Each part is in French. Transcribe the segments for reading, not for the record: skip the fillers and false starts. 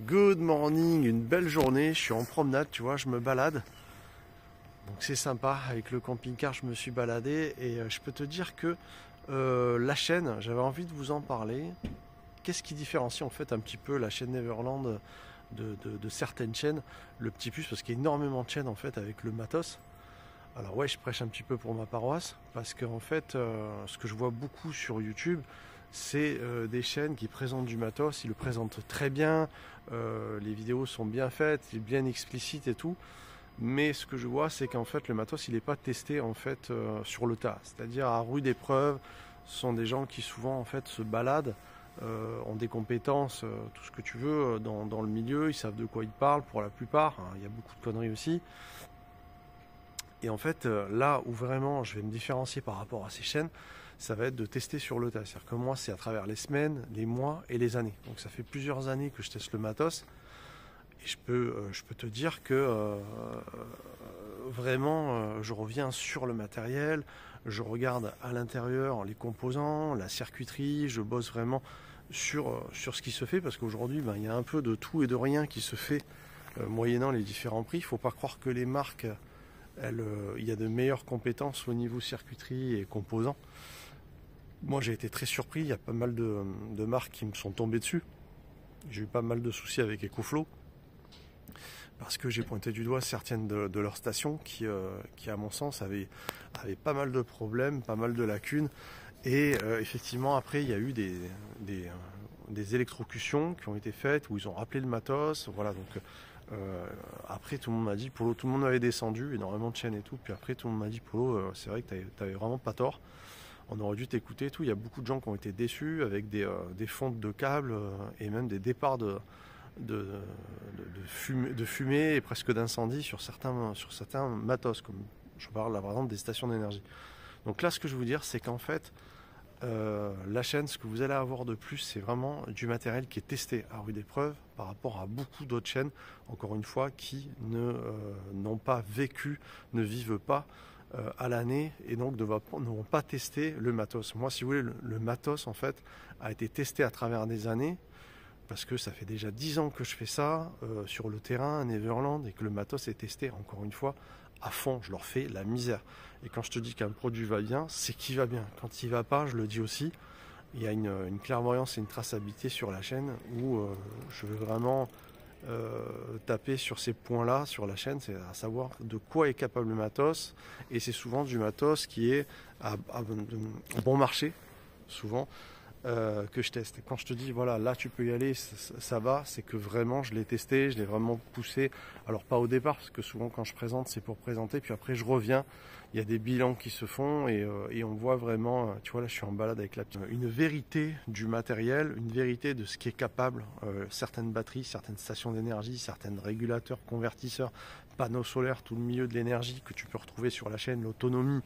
Good morning, une belle journée, je suis en promenade, tu vois, je me balade. Donc c'est sympa, avec le camping-car je me suis baladé et je peux te dire que la chaîne, j'avais envie de vous en parler. Qu'est-ce qui différencie en fait un petit peu la chaîne Neverland de certaines chaînes? Le petit plus, parce qu'il y a énormément de chaînes en fait avec le matos. Alors ouais, je prêche un petit peu pour ma paroisse, parce que en fait, ce que je vois beaucoup sur YouTube, c'est des chaînes qui présentent du matos, ils le présentent très bien, les vidéos sont bien faites, c'est bien explicite et tout, mais ce que je vois, c'est qu'en fait le matos il n'est pas testé en fait sur le tas, c'est-à-dire à rude épreuve. Ce sont des gens qui souvent en fait se baladent, ont des compétences, tout ce que tu veux dans le milieu, ils savent de quoi ils parlent pour la plupart, hein, il y a beaucoup de conneries aussi. Et en fait, là où vraiment je vais me différencier par rapport à ces chaînes, ça va être de tester sur le tas. C'est-à-dire que moi, c'est à travers les semaines, les mois et les années. Donc ça fait plusieurs années que je teste le matos. Et je peux te dire que vraiment, je reviens sur le matériel. Je regarde à l'intérieur les composants, la circuiterie. Je bosse vraiment sur ce qui se fait. Parce qu'aujourd'hui, il y a un peu de tout et de rien qui se fait moyennant les différents prix. Il ne faut pas croire que les marques... il y a de meilleures compétences au niveau circuiterie et composants. Moi j'ai été très surpris, il y a pas mal de marques qui me sont tombées dessus. J'ai eu pas mal de soucis avec EcoFlow parce que j'ai pointé du doigt certaines de leurs stations qui à mon sens avaient pas mal de problèmes, pas mal de lacunes. Et effectivement après il y a eu des électrocutions qui ont été faites où ils ont rappelé le matos. Voilà, donc après tout le monde m'a dit Polo, tout le monde avait descendu, énormément de chaînes et tout, puis après tout le monde m'a dit Polo, c'est vrai que t'avais vraiment pas tort, on aurait dû t'écouter et tout. Il y a beaucoup de gens qui ont été déçus avec des fontes de câbles et même des départs de fumée et presque d'incendie sur certains matos, comme je parle là par exemple des stations d'énergie. Donc là ce que je veux vous dire c'est qu'en fait la chaîne, ce que vous allez avoir de plus, c'est vraiment du matériel qui est testé à rude épreuve par rapport à beaucoup d'autres chaînes, encore une fois, qui n'ont pas vécu, ne vivent pas à l'année et donc n'auront pas testé le matos. Moi, si vous voulez, le matos, en fait, a été testé à travers des années, parce que ça fait déjà 10 ans que je fais ça sur le terrain à Neverland et que le matos est testé, encore une fois, à fond. Je leur fais la misère. Et quand je te dis qu'un produit va bien, c'est qu'il va bien. Quand il va pas, je le dis aussi. Il y a une clairvoyance et une traçabilité sur la chaîne où je veux vraiment taper sur ces points-là sur la chaîne, c'est à savoir de quoi est capable le matos. Et c'est souvent du matos qui est à bon marché, souvent. Que je teste. Et quand je te dis voilà, là tu peux y aller, ça va, c'est que vraiment je l'ai testé, je l'ai vraiment poussé. Alors pas au départ, parce que souvent quand je présente c'est pour présenter, puis après je reviens, il y a des bilans qui se font et on voit vraiment, tu vois là je suis en balade avec une vérité du matériel, une vérité de ce qui est capable, certaines batteries, certaines stations d'énergie, certains régulateurs, convertisseurs, panneaux solaires, tout le milieu de l'énergie que tu peux retrouver sur la chaîne, l'autonomie.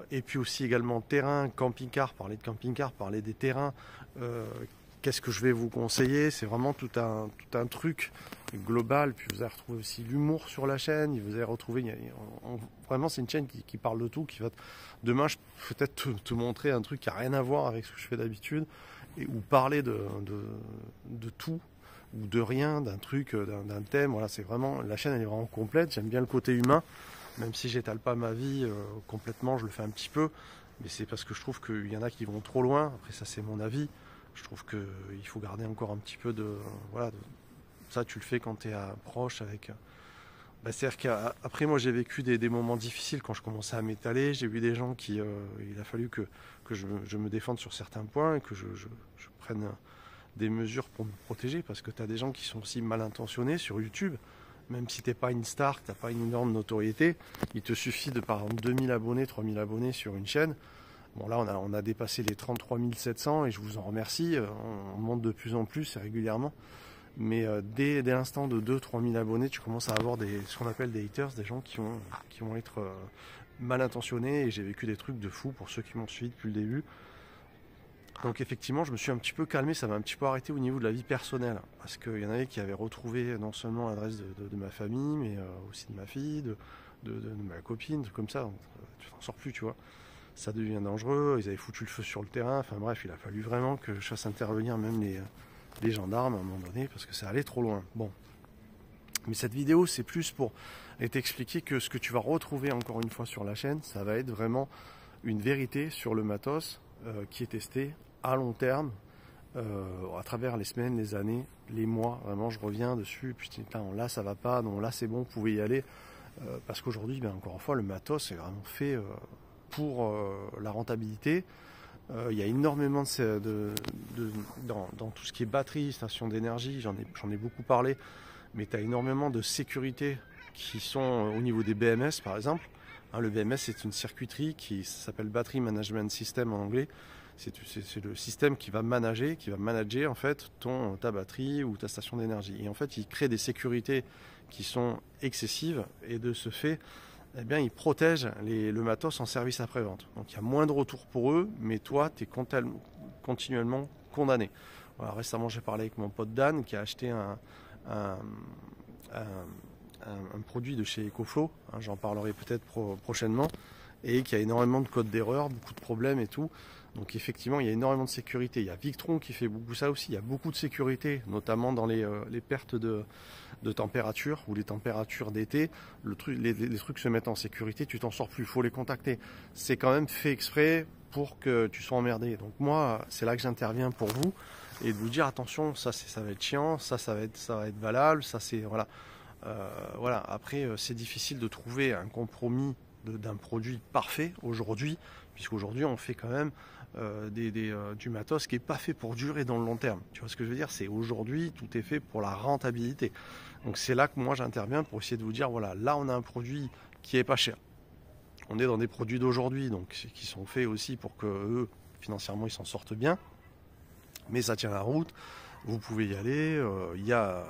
Et puis aussi également terrain, camping-car, parler de camping-car, parler des terrains, qu'est-ce que je vais vous conseiller, c'est vraiment tout un truc global. Puis vous allez retrouver aussi l'humour sur la chaîne, vous allez retrouver, vraiment c'est une chaîne qui parle de tout, qui va demain je peux peut-être te montrer un truc qui n'a rien à voir avec ce que je fais d'habitude, ou parler de tout ou de rien, d'un truc, d'un thème. Voilà, c'est vraiment, la chaîne elle est vraiment complète, j'aime bien le côté humain. Même si j'étale pas ma vie complètement, je le fais un petit peu, mais c'est parce que je trouve qu'il y en a qui vont trop loin. Après ça c'est mon avis. Je trouve qu'il faut garder encore un petit peu voilà, ça tu le fais quand tu es proche avec. C'est-à-dire qu'après moi j'ai vécu des moments difficiles quand je commençais à m'étaler. J'ai vu des gens qui, il a fallu que je me défende sur certains points et que je prenne des mesures pour me protéger, parce que tu as des gens qui sont aussi mal intentionnés sur YouTube. Même si tu n'es pas une star, que tu n'as pas une énorme notoriété, il te suffit de par exemple 2000 abonnés, 3000 abonnés sur une chaîne. Bon là on a dépassé les 33 700 et je vous en remercie, on monte de plus en plus et régulièrement. Mais dès l'instant de 2-3 000 abonnés, tu commences à avoir ce qu'on appelle des haters, des gens qui vont être mal intentionnés, et j'ai vécu des trucs de fou pour ceux qui m'ont suivi depuis le début. Donc effectivement, je me suis un petit peu calmé, ça m'a un petit peu arrêté au niveau de la vie personnelle. Parce qu'il y en avait qui avaient retrouvé non seulement l'adresse de ma famille, mais aussi de ma fille, de ma copine, comme ça. Donc, tu t'en sors plus, tu vois. Ça devient dangereux, ils avaient foutu le feu sur le terrain. Enfin bref, il a fallu vraiment que je fasse intervenir même les gendarmes à un moment donné parce que ça allait trop loin. Bon, mais cette vidéo c'est plus pour t'expliquer que ce que tu vas retrouver encore une fois sur la chaîne, ça va être vraiment une vérité sur le matos qui est testé à long terme, à travers les semaines, les années, les mois. Vraiment, je reviens dessus. Putain, là ça va pas, non, là c'est bon, vous pouvez y aller. Parce qu'aujourd'hui, encore une fois, le matos est vraiment fait pour la rentabilité. Il y a énormément dans tout ce qui est batterie, station d'énergie, j'en ai beaucoup parlé, mais tu as énormément de sécurité qui sont au niveau des BMS par exemple. Le BMS c'est une circuiterie qui s'appelle Battery Management System en anglais. C'est le système qui va manager en fait ta batterie ou ta station d'énergie. Et en fait, il crée des sécurités qui sont excessives et de ce fait, eh bien, ils protègent le matos en service après-vente. Donc il y a moins de retours pour eux, mais toi, tu es continuellement condamné. Voilà, récemment, j'ai parlé avec mon pote Dan qui a acheté un produit de chez EcoFlow, j'en parlerai peut-être prochainement, et qui a énormément de codes d'erreur, beaucoup de problèmes et tout. Donc effectivement, il y a énormément de sécurité. Il y a Victron qui fait beaucoup ça aussi. Il y a beaucoup de sécurité, notamment dans les pertes de température ou les températures d'été. Les trucs se mettent en sécurité, tu t'en sors plus, il faut les contacter. C'est quand même fait exprès pour que tu sois emmerdé. Donc moi, c'est là que j'interviens pour vous et de vous dire attention, ça va être chiant, ça va être valable, ça c'est voilà. Voilà. Après, c'est difficile de trouver un compromis d'un produit parfait aujourd'hui, puisqu'aujourd'hui on fait quand même du matos qui n'est pas fait pour durer dans le long terme. Tu vois ce que je veux dire? C'est aujourd'hui, tout est fait pour la rentabilité. Donc c'est là que moi j'interviens pour essayer de vous dire, voilà, là on a un produit qui est pas cher. On est dans des produits d'aujourd'hui, donc qui sont faits aussi pour que eux, financièrement, ils s'en sortent bien. Mais ça tient la route. Vous pouvez y aller,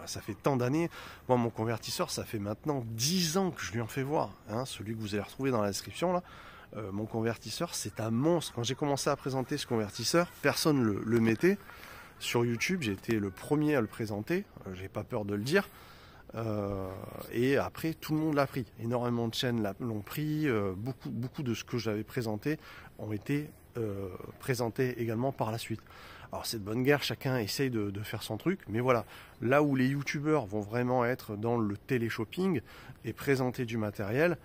ça fait tant d'années. Moi, mon convertisseur, ça fait maintenant 10 ans que je lui en fais voir. Celui que vous allez retrouver dans la description, là. Mon convertisseur, c'est un monstre. Quand j'ai commencé à présenter ce convertisseur, personne ne le mettait. Sur YouTube, j'ai été le premier à le présenter. J'ai pas peur de le dire. Et après, tout le monde l'a pris. Énormément de chaînes l'ont pris. Beaucoup de ce que j'avais présenté ont été présentés également par la suite. Alors c'est de bonne guerre, chacun essaye de faire son truc, mais voilà, là où les youtubeurs vont vraiment être dans le télé-shopping et présenter du matériel,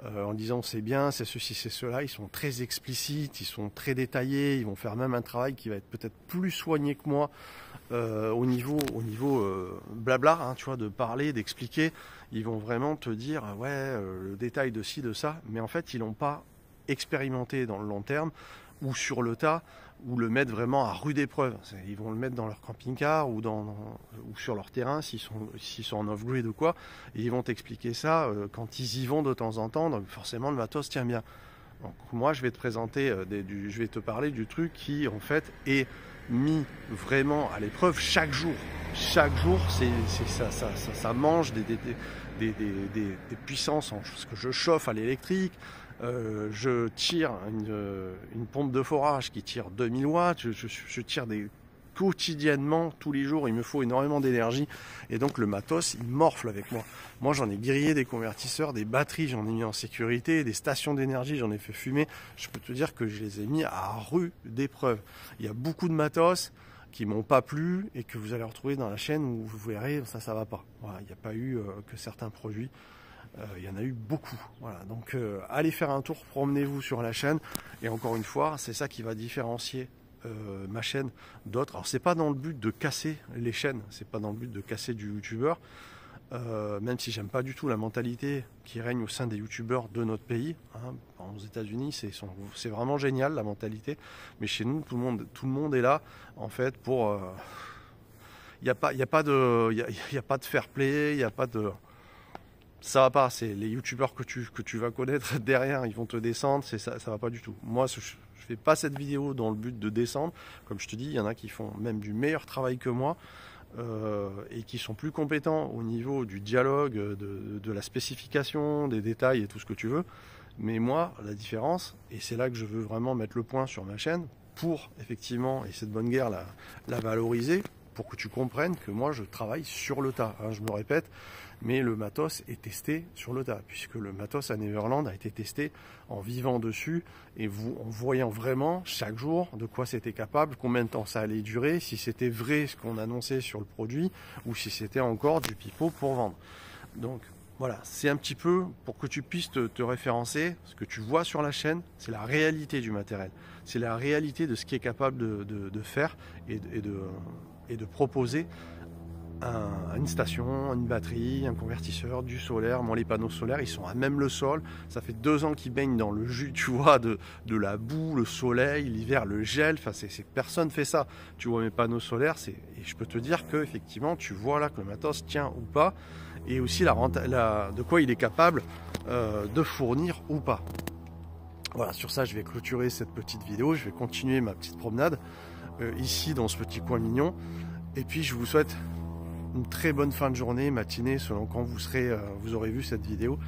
en disant c'est bien, c'est ceci, c'est cela, ils sont très explicites, ils sont très détaillés, ils vont faire même un travail qui va être peut-être plus soigné que moi au niveau blabla, tu vois, de parler, d'expliquer, ils vont vraiment te dire ouais, le détail de ci, de ça, mais en fait ils n'ont pas expérimenté dans le long terme ou sur le tas, ou le mettre vraiment à rude épreuve. Ils vont le mettre dans leur camping-car ou sur leur terrain s'ils sont en off-grid ou quoi, et ils vont t'expliquer ça quand ils y vont de temps en temps, donc forcément le matos tient bien. Donc moi je vais te présenter, je vais te parler du truc qui en fait est mis vraiment à l'épreuve chaque jour. Chaque jour, ça mange des puissances, parce que je chauffe à l'électrique. Je tire une pompe de forage qui tire 2000 watts, je tire quotidiennement, tous les jours, il me faut énormément d'énergie et donc le matos il morfle avec moi. Moi j'en ai grillé des convertisseurs, des batteries j'en ai mis en sécurité, des stations d'énergie j'en ai fait fumer. Je peux te dire que je les ai mis à rude épreuve. Il y a beaucoup de matos qui m'ont pas plu et que vous allez retrouver dans la chaîne où vous verrez ça va pas. Voilà, il n'y a pas eu que certains produits. Il y en a eu beaucoup. Voilà. Donc allez faire un tour, promenez-vous sur la chaîne. Et encore une fois, c'est ça qui va différencier ma chaîne d'autres. Alors c'est pas dans le but de casser les chaînes, c'est pas dans le but de casser du youtubeur. Même si j'aime pas du tout la mentalité qui règne au sein des youtubeurs de notre pays. Aux États-Unis, c'est vraiment génial la mentalité. Mais chez nous, tout le monde est là en fait pour. Il n'y a pas de fair play, il n'y a pas de. Ça va pas, c'est les youtubeurs que tu vas connaître derrière, ils vont te descendre, ça va pas du tout. Moi, je fais pas cette vidéo dans le but de descendre. Comme je te dis, il y en a qui font même du meilleur travail que moi et qui sont plus compétents au niveau du dialogue, de la spécification, des détails et tout ce que tu veux. Mais moi, la différence, et c'est là que je veux vraiment mettre le point sur ma chaîne, pour effectivement, et cette bonne guerre la valoriser, pour que tu comprennes que moi je travaille sur le tas, hein, je me répète, mais le matos est testé sur le tas, puisque le matos à Neverland a été testé en vivant dessus et en voyant vraiment chaque jour de quoi c'était capable, combien de temps ça allait durer, si c'était vrai ce qu'on annonçait sur le produit ou si c'était encore du pipeau pour vendre. Donc voilà, c'est un petit peu pour que tu puisses te référencer. Ce que tu vois sur la chaîne, c'est la réalité du matériel. C'est la réalité de ce qui est capable de faire et de proposer une station, une batterie, un convertisseur, du solaire. Bon, les panneaux solaires, ils sont à même le sol. Ça fait 2 ans qu'ils baignent dans le jus, tu vois, de la boue, le soleil, l'hiver, le gel. Enfin, personne fait ça. Tu vois mes panneaux solaires, et je peux te dire que effectivement, tu vois là que le matos tient ou pas, et aussi de quoi il est capable de fournir ou pas. Voilà, sur ça, je vais clôturer cette petite vidéo. Je vais continuer ma petite promenade ici dans ce petit coin mignon. Et puis, je vous souhaite une très bonne fin de journée, matinée, selon quand vous aurez vu cette vidéo.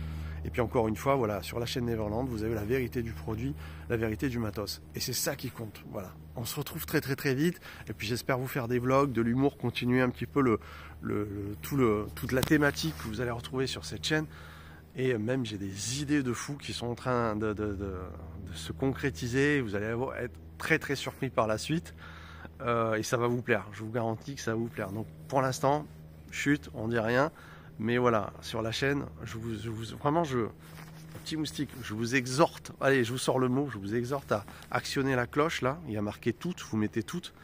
Et puis encore une fois, voilà, sur la chaîne Neverland, vous avez la vérité du produit, la vérité du matos. Et c'est ça qui compte. Voilà. On se retrouve très très très vite. Et puis j'espère vous faire des vlogs, de l'humour, continuer un petit peu toute la thématique que vous allez retrouver sur cette chaîne. Et même j'ai des idées de fous qui sont en train de se concrétiser. Vous allez être très très surpris par la suite. Et ça va vous plaire, je vous garantis que ça va vous plaire. Donc pour l'instant, chut, on dit rien, mais voilà, sur la chaîne, petit moustique, je vous exhorte, allez, je vous sors le mot, je vous exhorte à actionner la cloche, là, il y a marqué toutes, vous mettez toutes,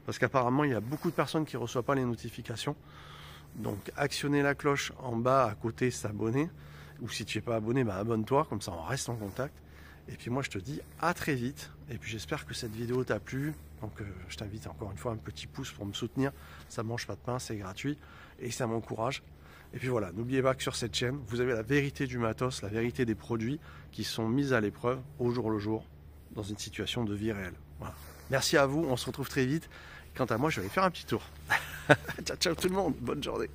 parce qu'apparemment il y a beaucoup de personnes qui ne reçoivent pas les notifications. Donc actionnez la cloche en bas à côté, s'abonner, ou si tu n'es pas abonné, bah, abonne-toi, comme ça on reste en contact. Et puis moi je te dis à très vite, et puis j'espère que cette vidéo t'a plu. Donc je t'invite encore une fois un petit pouce pour me soutenir, ça ne mange pas de pain, c'est gratuit et ça m'encourage. Et puis voilà, n'oubliez pas que sur cette chaîne, vous avez la vérité du matos, la vérité des produits qui sont mis à l'épreuve au jour le jour dans une situation de vie réelle. Voilà. Merci à vous, on se retrouve très vite. Quant à moi, je vais aller faire un petit tour. Ciao ciao tout le monde, bonne journée.